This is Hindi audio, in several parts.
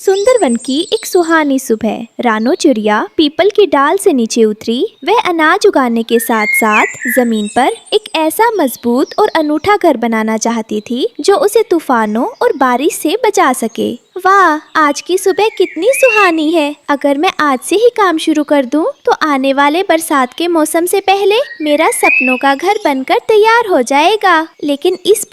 सुंदरवन की एक सुहानी सुबह रानो चिड़िया पीपल की डाल से नीचे उतरी। वह अनाज उगाने के साथ साथ जमीन पर एक ऐसा मजबूत और अनूठा घर बनाना चाहती थी जो उसे तूफानों और बारिश से बचा सके। वाह, आज की सुबह कितनी सुहानी है। अगर मैं आज से ही काम शुरू कर दूं, तो आने वाले बरसात के मौसम से पहले मेरा सपनों का घर बनकर तैयार हो जाएगा। लेकिन इस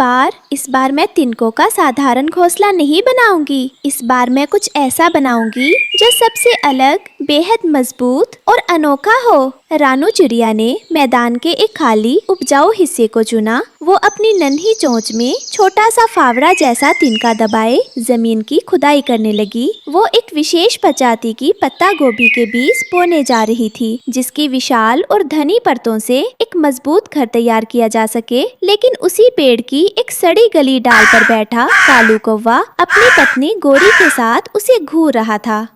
बार मैं तिनकों का साधारण घोंसला नहीं बनाऊंगी। इस बार मैं कुछ ऐसा बनाऊंगी जो सबसे अलग, बेहद मजबूत और अनोखा हो। रानू चिड़िया ने मैदान के एक खाली उपजाऊ हिस्से को चुना। वो अपनी नन्ही चोंच में छोटा सा फावड़ा जैसा तिनका दबाए जमीन की खुदाई करने लगी। वो एक विशेष प्रजाति की पत्ता गोभी के बीज बोने जा रही थी, जिसकी विशाल और घनी परतों से एक मजबूत घर तैयार किया जा सके। लेकिन उसी पेड़ की एक सड़ी गली डाल पर बैठा कालू कौवा अपनी पत्नी गोरी के साथ उसे घूर रहा था।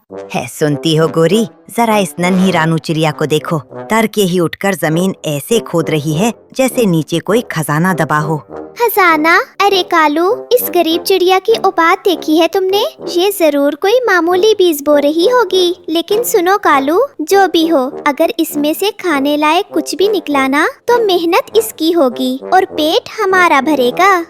सुनती हो गोरी, जरा इस नन्ही रानू चिड़िया को देखो। तड़के ही उठकर जमीन ऐसे खोद रही है जैसे नीचे कोई खजाना दबा हो। खजाना? अरे कालू, इस गरीब चिड़िया की औकात देखी है तुमने? ये जरूर कोई मामूली बीज बो रही होगी। लेकिन सुनो कालू, जो भी हो, अगर इसमें से खाने लायक कुछ भी निकला ना, तो मेहनत इसकी होगी और पेट हमारा भरेगा।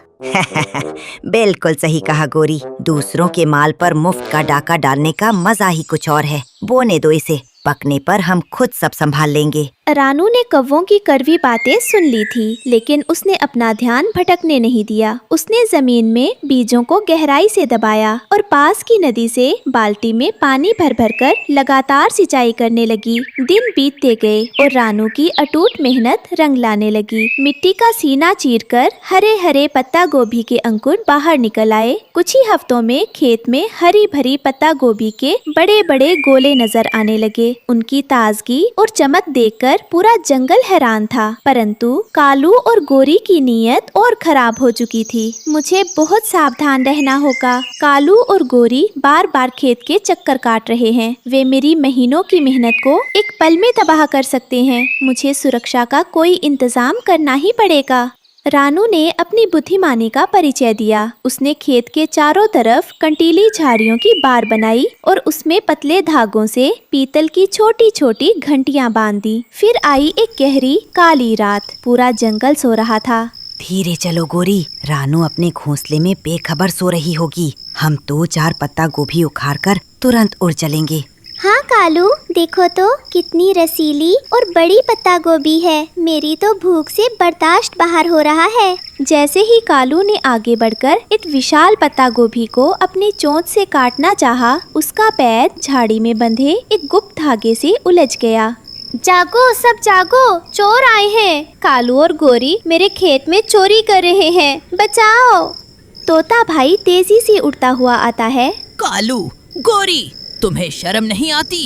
बिल्कुल सही कहा गोरी। दूसरों के माल पर मुफ्त का डाका डालने का मजा ही कुछ और है। बोने दो इसे, पकने पर हम खुद सब संभाल लेंगे। रानू ने कौवों की कड़वी बातें सुन ली थी, लेकिन उसने अपना ध्यान भटकने नहीं दिया। उसने जमीन में बीजों को गहराई से दबाया और पास की नदी से बाल्टी में पानी भर भर कर लगातार सिंचाई करने लगी। दिन बीतते गए और रानू की अटूट मेहनत रंग लाने लगी। मिट्टी का सीना चीरकर हरे हरे पत्ता गोभी के अंकुर बाहर निकल आए। कुछ ही हफ्तों में खेत में हरी भरी पत्ता गोभी के बड़े बड़े गोले नजर आने लगे। उनकी ताजगी और चमक देखकर पूरा जंगल हैरान था। परंतु कालू और गोरी की नीयत और खराब हो चुकी थी। मुझे बहुत सावधान रहना होगा। कालू और गोरी बार बार खेत के चक्कर काट रहे हैं। वे मेरी महीनों की मेहनत को एक पल में तबाह कर सकते हैं। मुझे सुरक्षा का कोई इंतजाम करना ही पड़ेगा। रानू ने अपनी बुद्धिमानी का परिचय दिया। उसने खेत के चारों तरफ कंटीली झाड़ियों की बार बनाई और उसमें पतले धागों से पीतल की छोटी छोटी घंटियां बांध दी। फिर आई एक गहरी काली रात। पूरा जंगल सो रहा था। धीरे चलो गोरी, रानू अपने घोंसले में बेखबर सो रही होगी। हम 2-4 पत्ता गोभी उखाड़ कर तुरंत उड़ चलेंगे। हाँ कालू, देखो तो कितनी रसीली और बड़ी पत्ता गोभी है। मेरी तो भूख से बर्दाश्त बाहर हो रहा है। जैसे ही कालू ने आगे बढ़कर एक विशाल पत्ता गोभी को अपनी चोंच से काटना चाहा, उसका पैर झाड़ी में बंधे एक गुप्त धागे से उलझ गया। जागो, सब जागो, चोर आए हैं। कालू और गोरी मेरे खेत में चोरी कर रहे हैं, बचाओ। तोता भाई तेजी से उड़ता हुआ आता है। कालू, गोरी, तुम्हें शर्म नहीं आती?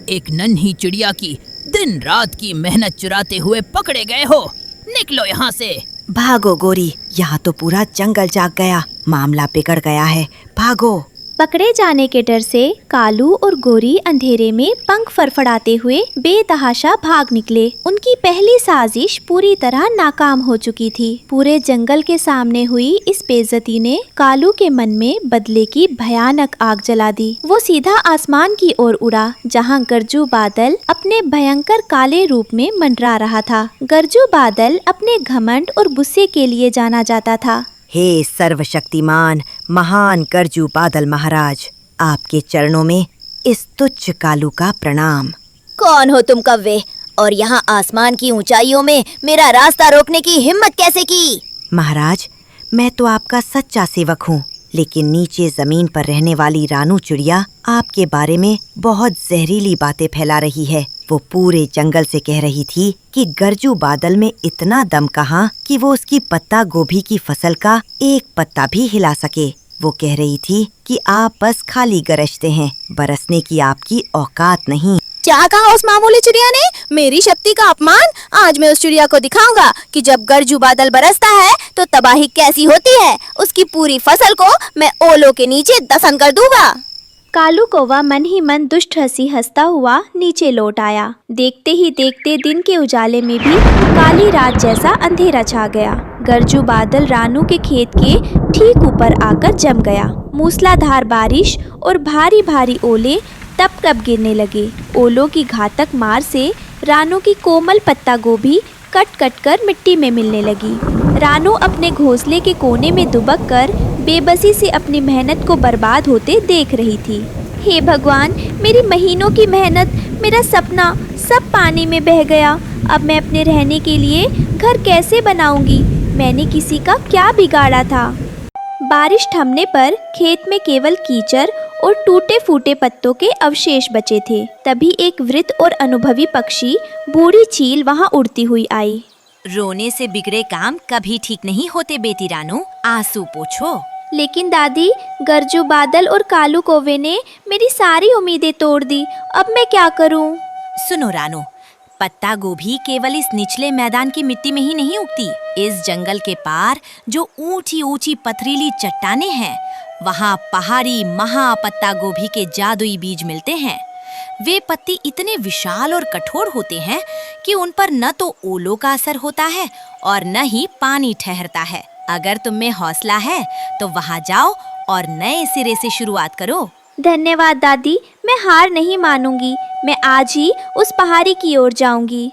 एक नन्ही चिड़िया की दिन रात की मेहनत चुराते हुए पकड़े गए हो। निकलो यहाँ से। भागो गोरी, यहाँ तो पूरा जंगल जाग गया। मामला बिगड़ गया है, भागो। पकड़े जाने के डर से कालू और गोरी अंधेरे में पंख फड़फड़ाते हुए बेतहाशा भाग निकले। उनकी पहली साजिश पूरी तरह नाकाम हो चुकी थी। पूरे जंगल के सामने हुई इस बेइज्जती ने कालू के मन में बदले की भयानक आग जला दी। वो सीधा आसमान की ओर उड़ा, जहां गरजू बादल अपने भयंकर काले रूप में मंडरा रहा था। गरजू बादल अपने घमंड और गुस्से के लिए जाना जाता था। हे सर्वशक्तिमान महान गरजू बादल महाराज, आपके चरणों में इस तुच्छ कालू का प्रणाम। कौन हो तुम कव्वे, और यहाँ आसमान की ऊंचाइयों में मेरा रास्ता रोकने की हिम्मत कैसे की? महाराज, मैं तो आपका सच्चा सेवक हूँ, लेकिन नीचे जमीन पर रहने वाली रानू चिड़िया आपके बारे में बहुत जहरीली बातें फैला रही है। वो पूरे जंगल से कह रही थी कि गरजू बादल में इतना दम कहाँ कि वो उसकी पत्ता गोभी की फसल का एक पत्ता भी हिला सके। वो कह रही थी कि आप बस खाली गरजते हैं, बरसने की आपकी औकात नहीं। क्या कहा उस मामूली चिड़िया ने? मेरी शक्ति का अपमान? आज मैं उस चिड़िया को दिखाऊंगा कि जब गरजू बादल बरसता है तो तबाही कैसी होती है। उसकी पूरी फसल को मैं ओलों के नीचे दफन कर दूंगा। कालू कौवा मन ही मन दुष्ट हंसी हंसता हुआ नीचे लौट आया। देखते ही देखते दिन के उजाले में भी काली रात जैसा अंधेरा छा गया। गरजू बादल रानू के खेत के ठीक ऊपर आकर जम गया। मूसलाधार बारिश और भारी भारी ओले तप तप गिरने लगे। ओलों की घातक मार से रानू की कोमल पत्ता गोभी कट कट कर मिट्टी में मिलने लगी। रानू अपने घोंसले के कोने में दुबक कर बेबसी से अपनी मेहनत को बर्बाद होते देख रही थी। हे भगवान, मेरी महीनों की मेहनत, मेरा सपना सब पानी में बह गया। अब मैं अपने रहने के लिए घर कैसे बनाऊंगी? मैंने किसी का क्या बिगाड़ा था? बारिश थमने पर खेत में केवल कीचड़ और टूटे फूटे पत्तों के अवशेष बचे थे। तभी एक वृद्ध और अनुभवी पक्षी बूढ़ी चील वहां उड़ती हुई आई। रोने से बिगड़े काम कभी ठीक नहीं होते बेटी रानू, आंसू पोंछो। लेकिन दादी, गरजू बादल और कालू कौवे ने मेरी सारी उम्मीदें तोड़ दी। अब मैं क्या करूं? सुनो रानू, पत्ता गोभी केवल इस निचले मैदान की मिट्टी में ही नहीं उगती। इस जंगल के पार जो ऊंची ऊंची पथरीली चट्टानें हैं, वहाँ पहाड़ी महा पत्ता गोभी के जादुई बीज मिलते हैं। वे पत्ते इतने विशाल और कठोर होते हैं कि उन पर न तो ओलों का असर होता है और न ही पानी ठहरता है। अगर तुम में हौसला है तो वहाँ जाओ और नए सिरे से शुरुआत करो। धन्यवाद दादी, मैं हार नहीं मानूंगी। मैं आज ही उस पहाड़ी की ओर जाऊंगी।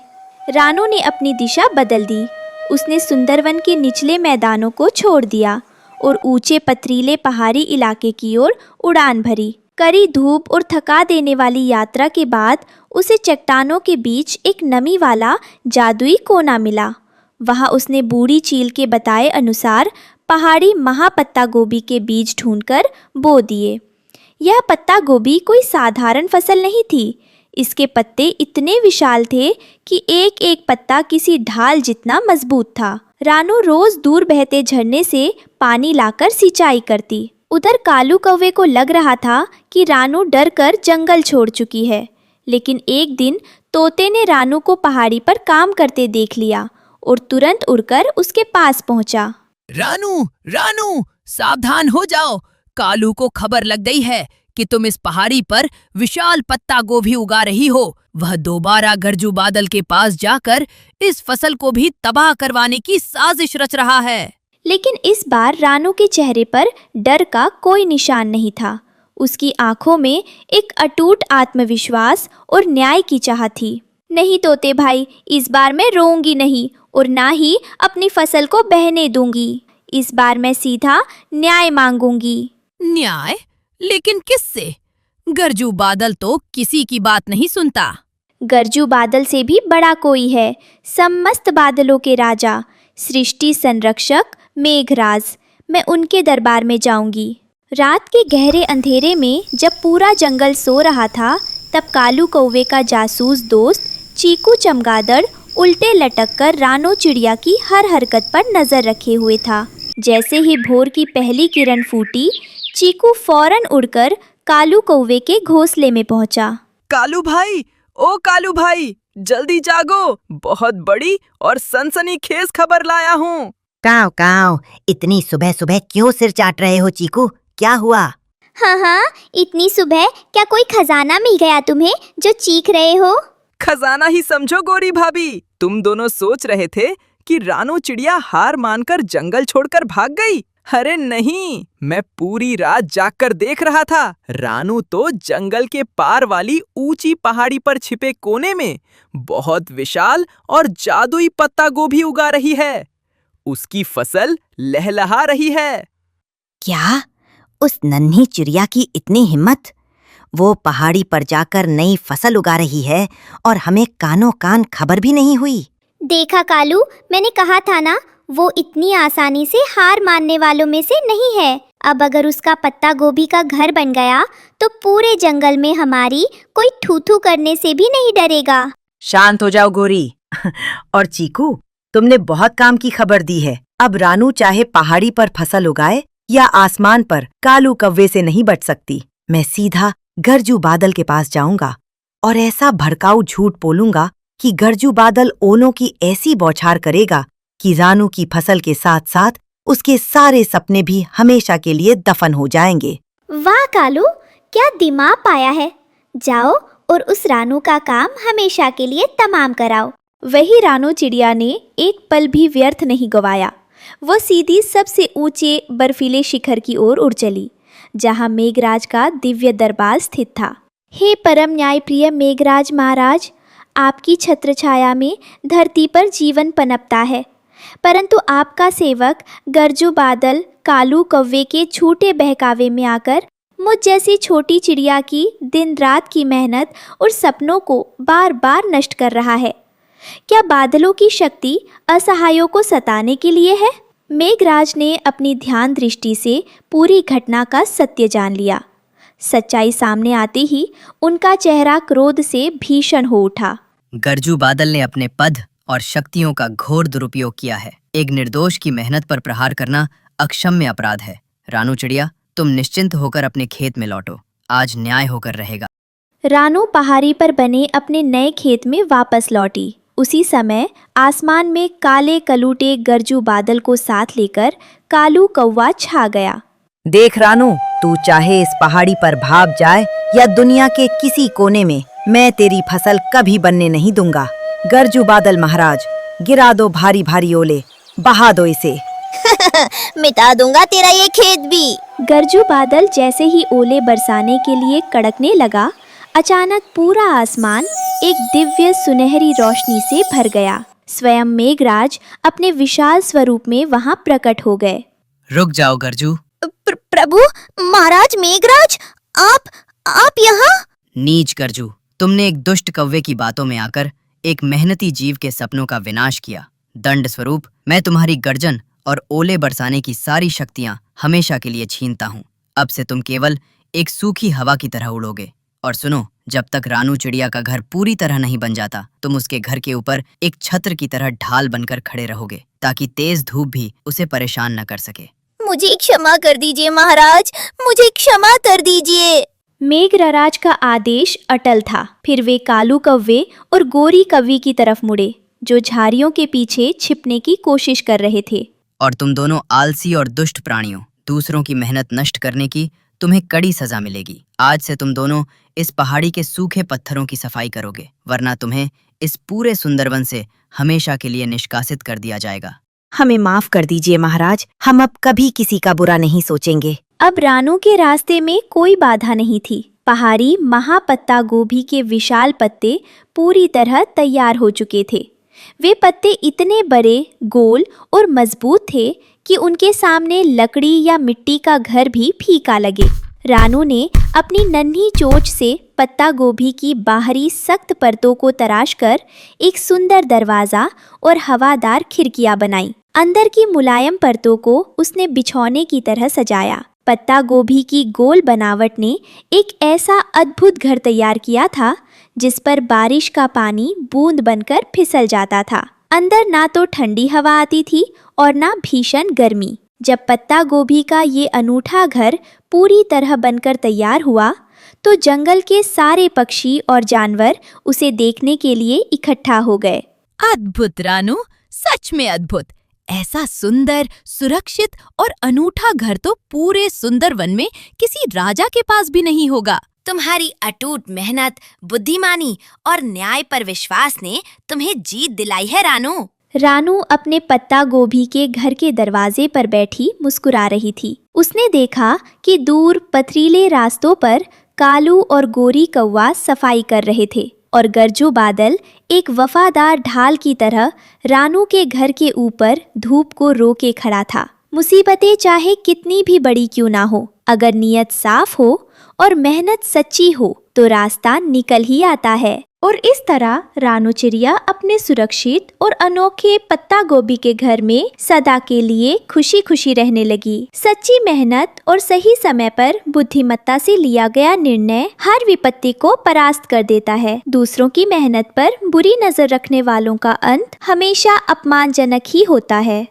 रानू ने अपनी दिशा बदल दी। उसने सुंदरवन के निचले मैदानों को छोड़ दिया और ऊंचे पथरीले पहाड़ी इलाके की ओर उड़ान भरी। कड़ी धूप और थका देने वाली यात्रा के बाद उसे चट्टानों के बीच एक नमी वाला जादुई कोना मिला। वहाँ उसने बूढ़ी चील के बताए अनुसार पहाड़ी महापत्ता गोभी के बीज ढूंढकर बो दिए। यह पत्ता गोभी कोई साधारण फसल नहीं थी। इसके पत्ते इतने विशाल थे कि एक एक पत्ता किसी ढाल जितना मजबूत था। रानू रोज दूर बहते झरने से पानी लाकर सिंचाई करती। उधर कालू कौवे को लग रहा था कि रानू डर कर जंगल छोड़ चुकी है। लेकिन एक दिन तोते ने रानू को पहाड़ी पर काम करते देख लिया और तुरंत उड़कर उसके पास पहुंचा। रानू, रानू, सावधान हो जाओ। कालू को खबर लग गई है कि तुम इस पहाड़ी पर विशाल पत्ता गोभी उगा रही हो। वह दोबारा गरजू बादल के पास जाकर इस फसल को भी तबाह करवाने की साजिश रच रहा है। लेकिन इस बार रानू के चेहरे पर डर का कोई निशान नहीं था। उसकी आंखों में एक अटूट आत्मविश्वास और न्याय की चाह थी। नहीं तोते भाई, इस बार मैं रोऊंगी नहीं और ना ही अपनी फसल को बहने दूंगी। इस बार मैं सीधा न्याय मांगूंगी। न्याय? लेकिन किससे? गरजू बादल तो किसी की बात नहीं सुनता। गरजू बादल से भी बड़ा कोई है, समस्त बादलों के राजा, सृष्टि संरक्षक मेघराज। मैं उनके दरबार में जाऊंगी। रात के गहरे अंधेरे में जब पूरा जंगल सो रहा था, तब कालू कौवे का जासूस दोस्त चीकू चमगादड़ उल्टे लटक कर रानो चिड़िया की हर हरकत पर नजर रखे हुए था। जैसे ही भोर की पहली किरण फूटी, चीकू फौरन उड़कर कालू कौवे के घोंसले में पहुंचा। कालू भाई, ओ कालू भाई, जल्दी जागो, बहुत बड़ी और सनसनीखेज खबर लाया हूँ। काव काव, इतनी सुबह सुबह क्यों सिर चाट रहे हो चीकू? क्या हुआ? हाँ, इतनी सुबह क्या कोई खजाना मिल गया तुम्हें जो चीख रहे हो? खजाना ही समझो गोरी भाभी। तुम दोनों सोच रहे थे कि रानू चिड़िया हार मानकर जंगल छोड़कर भाग गई। अरे नहीं, मैं पूरी रात जागकर देख रहा था। रानू तो जंगल के पार वाली ऊंची पहाड़ी पर छिपे कोने में बहुत विशाल और जादुई पत्ता गोभी उगा रही है। उसकी फसल लहलहा रही है। क्या? उस नन्ही चिड़िया की इतनी हिम्मत? वो पहाड़ी पर जाकर नई फसल उगा रही है और हमें कानों कान खबर भी नहीं हुई। देखा कालू, मैंने कहा था ना, वो इतनी आसानी से हार मानने वालों में से नहीं है। अब अगर उसका पत्ता गोभी का घर बन गया तो पूरे जंगल में हमारी कोई थू-थू करने से भी नहीं डरेगा। शांत हो जाओ गोरी। और चीकू, तुमने बहुत काम की खबर दी है। अब रानू चाहे पहाड़ी पर फसल उगाए या आसमान पर, कालू कव्वे से नहीं बच सकती। मैं सीधा गरजू बादल के पास जाऊंगा और ऐसा भड़काऊ झूठ बोलूंगा कि गरजू बादल ओलों की ऐसी बौछार करेगा कि रानू की फसल के साथ साथ उसके सारे सपने भी हमेशा के लिए दफन हो जाएंगे। वाह कालू, क्या दिमाग पाया है। जाओ और उस रानू का काम हमेशा के लिए तमाम कराओ। वही रानो चिड़िया ने एक पल भी व्यर्थ नहीं गवाया। वो सीधी सबसे ऊंचे बर्फीले शिखर की ओर उड़ चली, जहां मेघराज का दिव्य दरबार स्थित था। हे परम न्यायप्रिय मेघराज महाराज, आपकी छत्र छाया में धरती पर जीवन पनपता है, परंतु आपका सेवक गरजू बादल कालू कौवे के झूठे बहकावे में आकर मुझ जैसी छोटी चिड़िया की दिन रात की मेहनत और सपनों को बार बार नष्ट कर रहा है। क्या बादलों की शक्ति असहायों को सताने के लिए है? मेघराज ने अपनी ध्यान दृष्टि से पूरी घटना का सत्य जान लिया। सच्चाई सामने आते ही उनका चेहरा क्रोध से भीषण हो उठा। गरजू बादल ने अपने पद और शक्तियों का घोर दुरुपयोग किया है। एक निर्दोष की मेहनत पर प्रहार करना अक्षम्य अपराध है। रानू चिड़िया, तुम निश्चिंत होकर अपने खेत में लौटो। आज न्याय होकर रहेगा। रानू पहाड़ी पर बने अपने नए खेत में वापस लौटी। उसी समय आसमान में काले कलूटे गरजू बादल को साथ लेकर कालू कौवा छा गया। देख रानू, तू चाहे इस पहाड़ी पर भाग जाए या दुनिया के किसी कोने में, मैं तेरी फसल कभी बनने नहीं दूंगा। गरजू बादल महाराज, गिरा दो भारी भारी ओले, बहा दो इसे। मिटा दूंगा तेरा ये खेत भी। गरजू बादल जैसे ही ओले बरसाने के लिए कड़कने लगा, अचानक पूरा आसमान एक दिव्य सुनहरी रोशनी से भर गया। स्वयं मेघराज अपने विशाल स्वरूप में वहां प्रकट हो गए। रुक जाओ गरजू। प्रभु महाराज मेघराज, आप यहाँ? नीच गरजू, तुमने एक दुष्ट कौवे की बातों में आकर एक मेहनती जीव के सपनों का विनाश किया। दंड स्वरूप मैं तुम्हारी गर्जन और ओले बरसाने की सारी शक्तियां हमेशा के लिए छीनता हूँ। अब से तुम केवल एक सूखी हवा की तरह उड़ोगे। और सुनो, जब तक रानू चिड़िया का घर पूरी तरह नहीं बन जाता, तुम उसके घर के ऊपर एक छत्र की तरह ढाल बनकर खड़े रहोगे, ताकि तेज धूप भी उसे परेशान न कर सके। मुझे क्षमा कर दीजिए महाराज, मुझे क्षमा कर दीजिए। मेघराज का आदेश अटल था। फिर वे कालू कौवे और गोरी कौवी की तरफ मुड़े, जो झाड़ियों के पीछे छिपने की कोशिश कर रहे थे। और तुम दोनों आलसी और दुष्ट प्राणियों, दूसरों की मेहनत नष्ट करने की तुम्हें कड़ी सजा मिलेगी। आज से तुम दोनों इस पहाड़ी के सूखे पत्थरों की सफाई करोगे, वरना तुम्हें इस पूरे सुंदरवन से हमेशा के लिए निष्कासित कर दिया जाएगा। हमें माफ कर दीजिए महाराज, हम अब कभी किसी का बुरा नहीं सोचेंगे। अब रानू के रास्ते में कोई बाधा नहीं थी। पहाड़ी महापत्ता गोभी के विशाल पत्ते पूरी तरह तैयार हो चुके थे। वे पत्ते इतने बड़े, गोल और मजबूत थे कि उनके सामने लकड़ी या मिट्टी का घर भी फीका लगे। रानू ने अपनी नन्ही चोंच से पत्ता गोभी की बाहरी सख्त परतों को तराशकर एक सुंदर दरवाजा और हवादार खिड़कियां बनाई। अंदर की मुलायम परतों को उसने बिछौने की तरह सजाया। पत्ता गोभी की गोल बनावट ने एक ऐसा अद्भुत घर तैयार किया था जिस पर बारिश का पानी बूंद बनकर फिसल जाता था। अंदर ना तो ठंडी हवा आती थी और ना भीषण गर्मी। जब पत्ता गोभी का ये अनूठा घर पूरी तरह बनकर तैयार हुआ, तो जंगल के सारे पक्षी और जानवर उसे देखने के लिए इकट्ठा हो गए। अद्भुत रानू, सच में अद्भुत। ऐसा सुंदर, सुरक्षित और अनूठा घर तो पूरे सुंदरवन में किसी राजा के पास भी नहीं होगा। तुम्हारी अटूट मेहनत, बुद्धिमानी और न्याय पर विश्वास ने तुम्हें जीत दिलाई है रानू। रानू अपने पत्ता गोभी के घर के दरवाजे पर बैठी मुस्कुरा रही थी। उसने देखा कि दूर पथरीले रास्तों पर कालू और गोरी कौवा सफाई कर रहे थे और गरजू बादल एक वफादार ढाल की तरह रानू के घर के ऊपर धूप को रोके खड़ा था। मुसीबतें चाहे कितनी भी बड़ी क्यों ना हो, अगर नीयत साफ हो और मेहनत सच्ची हो तो रास्ता निकल ही आता है। और इस तरह रानू चिड़िया अपने सुरक्षित और अनोखे पत्ता गोभी के घर में सदा के लिए खुशी खुशी रहने लगी। सच्ची मेहनत और सही समय पर बुद्धिमत्ता से लिया गया निर्णय हर विपत्ति को परास्त कर देता है। दूसरों की मेहनत पर बुरी नजर रखने वालों का अंत हमेशा अपमानजनक ही होता है।